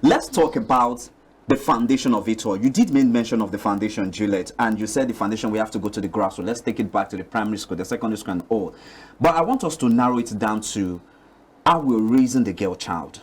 let's talk about the foundation of it all. You did make mention of the foundation, Juliet, and you said the foundation, we have to go to the grassroots. Let's take it back to the primary school, the secondary school, and all. But I want us to narrow it down to how we're raising the girl child.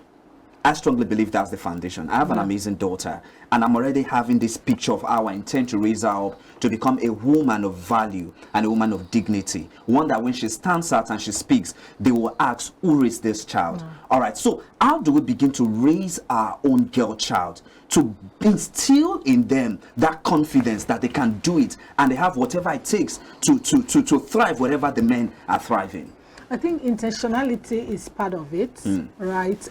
I strongly believe that's the foundation. I have an amazing daughter, and I'm already having this picture of how I intend to raise her up to become a woman of value and a woman of dignity. One that when she stands out and she speaks, they will ask, who raised this child? All right, so how do we begin to raise our own girl child to instill in them that confidence that they can do it and they have whatever it takes to thrive wherever the men are thriving? I think intentionality is part of it, right?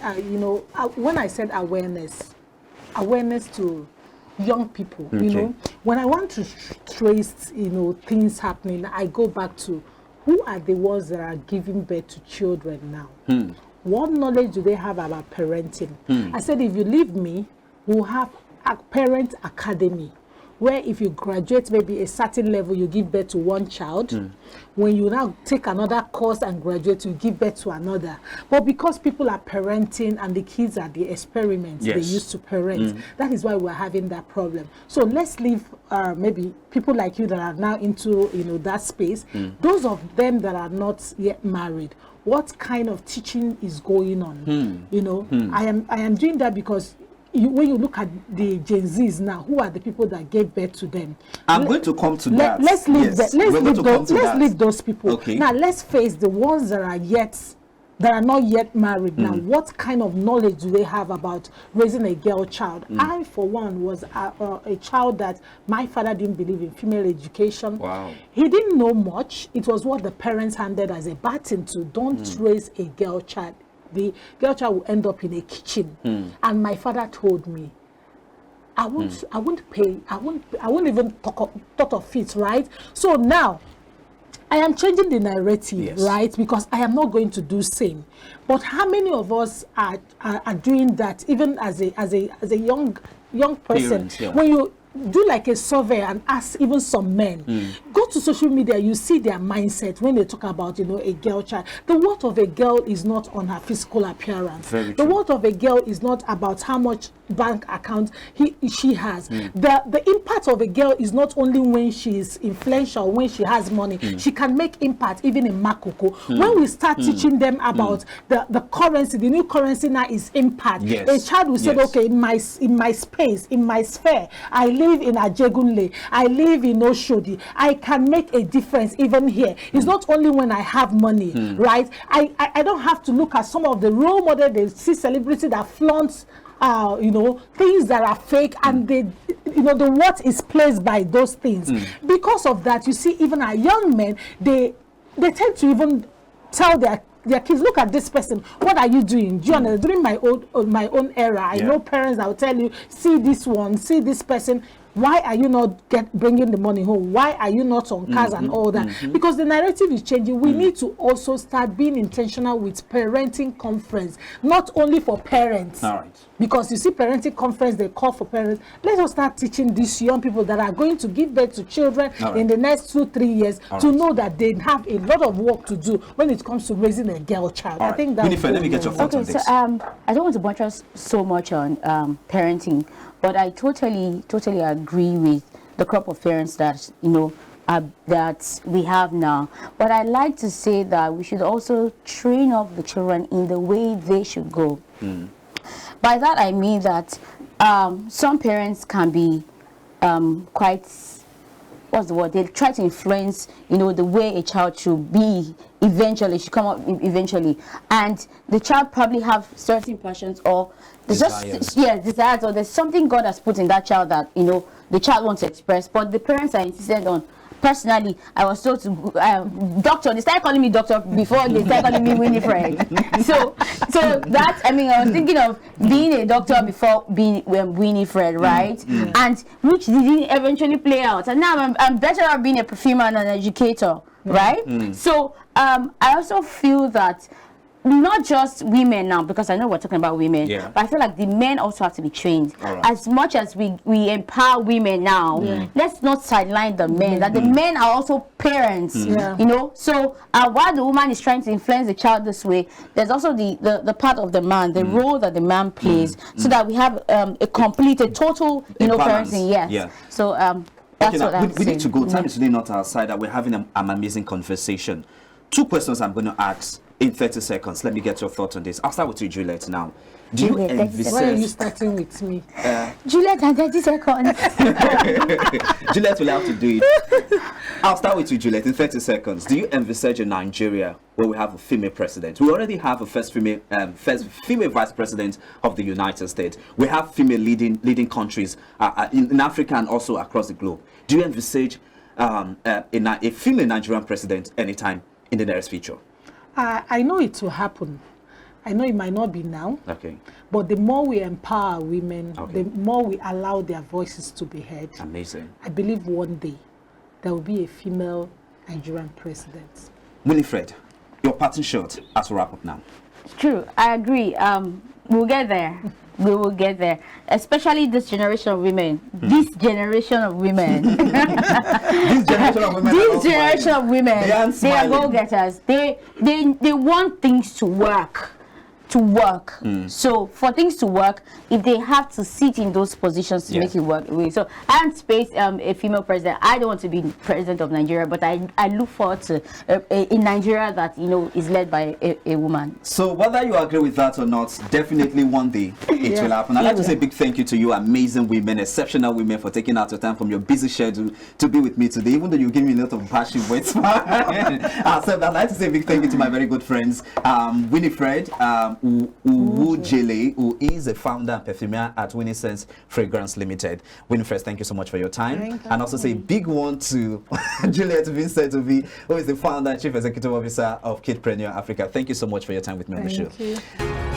When I said awareness to young people, you know, when I want to trace, things happening, I go back to who are the ones that are giving birth to children now? What knowledge do they have about parenting? I said, if you leave me, we'll have a parent academy, where if you graduate maybe a certain level, you give birth to one child. When you now take another course and graduate, you give birth to another. But because people are parenting and the kids are the experiments they used to parent, that is why we're having that problem. So let's leave maybe people like you that are now into that space. Those of them that are not yet married, what kind of teaching is going on? I am doing that because when you look at the Gen Zs now, who are the people that gave birth to them? I'm going to come to that. Let's leave those people. Okay. Now let's face the ones that are not yet married. Now, what kind of knowledge do they have about raising a girl child? I, for one, was a child that my father didn't believe in female education. Wow. He didn't know much. It was what the parents handed as a baton to. Don't raise a girl child. The girl child will end up in a kitchen. And my father told me, I won't even thought of it, right? So now I am changing the narrative, right? Because I am not going to do same. But how many of us are doing that, even as a young person? Parents, when you do like a survey and ask even some men, go to social media, you see their mindset when they talk about a girl child. The worth of a girl is not on her physical appearance. The worth of a girl is not about how much bank account she has. The impact of a girl is not only when she is influential, when she has money. She can make impact even in Makoko. When we start teaching them about the currency, the new currency now is impact. A child will say, okay, in my space, in my sphere, I live in Ajegunle, I live in Oshodi, I can make a difference even here. It's not only when I have money, right? I don't have to look at some of the role models. They see celebrity that flaunts things that are fake, and they, the worth is placed by those things. Because of that, you see, even our young men, they tend to even tell their kids, look at this person, what are you doing? Do you understand? During my own era, I know parents that will tell you, see this one, see this person. Why are you not bringing the money home? Why are you not on cars and all that? Because the narrative is changing. We need to also start being intentional with parenting conference, not only for parents. All right. Because you see parenting conference, they call for parents. Let us start teaching these young people that are going to give birth to children in the next 2-3 years to know that they have a lot of work to do when it comes to raising a girl child. I think that's let me get your thoughts on this. So, I don't want to buttress so much on parenting, but I totally agree with the crop of parents that that we have now. But I like to say that we should also train up the children in the way they should go. By that I mean that some parents can be quite, what's the word? They try to influence, the way a child should be should come up eventually, and the child probably have certain passions or desires, or there's something God has put in that child that the child wants to express, but the parents are insistent on. Personally, I was told to doctor. They started calling me doctor before they started calling me Winifred. So that, I was thinking of being a doctor before being Winifred, right? And which didn't eventually play out. And now I'm better at being a perfumer and an educator, right? So I also feel that not just women now, because I know we're talking about women, Yeah. but I feel like the men also have to be trained. Alright. As much as we empower women now, let's not sideline the men. That the men are also parents, you know. So while the woman is trying to influence the child this way, there's also the part of the man, the role that the man plays, so that we have a complete, a total, you know, balance. parenting. Yes. Yeah. So that's Okay, what now, I'm we need to saying. go. Time is really not our side. We're having an amazing conversation. 2 questions I'm going to ask in 30 seconds. Let me get your thoughts on this. I'll start with you, Juliet, now. Do you Juliet, 30 seconds. Why are you envisage... starting with me? Juliet, and 30 seconds. Juliet will have to do it. I'll start with you, Juliet, in 30 seconds. Do you envisage a Nigeria where we have a female president? We already have a first female vice president of the United States. We have female leading countries in Africa and also across the globe. Do you envisage a female Nigerian president anytime in the nearest future? I know it will happen. I know it might not be now. Okay. But the more we empower women, Okay. the more we allow their voices to be heard. Amazing. I believe one day there will be a female Nigerian president. Winifred, your parting shot as we wrap up now. True, I agree. We'll get there. We will get there. Especially this generation of women. This generation of women. This generation of women. This generation of women. They aren't They are smiling. go-getters. They want things to work. So for things to work, if they have to sit in those positions to make it work, so I don't space a female president. I don't want to be president of Nigeria, but I look forward to a Nigeria that, you know, is led by a woman. So whether you agree with that or not, definitely one day it will happen. I'd like to say a big thank you to you, amazing women, exceptional women, for taking out your time from your busy schedule to be with me today. Even though you give me a lot of passion, but it's fine. I'd like to say a big thank you to my very good friends, Winifred Uwujele, who is a founder and perfumer at Winnie Sense Fragrance Limited. Winifred, thank you so much for your time. And also say a big one to Juliet Vincent, who is the founder and chief executive officer of Kidpreneur Africa. Thank you so much for your time with me on the show. Thank you.